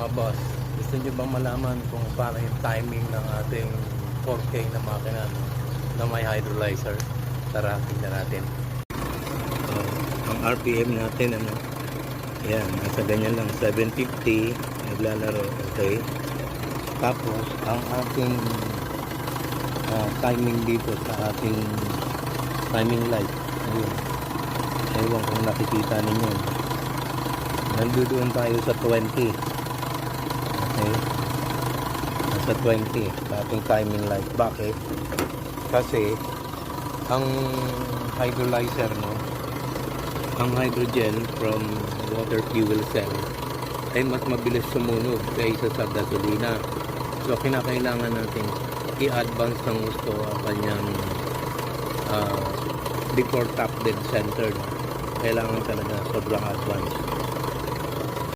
mga boss, gusto nyo bang malaman kung paano yung timing ng ating 4K na makina, no? Na may hydrolyzer? Tara, tingnan natin. Ang RPM natin, ano, yan, nasa ganyan lang, 750, naglalaro, okay. Tapos ang ating timing dito sa ating timing light, ayun, ewan kung nakikita ninyo, nandoon tayo sa 20. Okay, nasa 20 sa ating timing light. Bakit? Kasi ang hydrolyzer, no, ang hydrogen from water fuel cell ay mas mabilis sumunog kaysa sa gasolina. So kinakailangan natin i-advance ng gusto ang kanyang before top dead center. Kailangan talaga sobrang advance.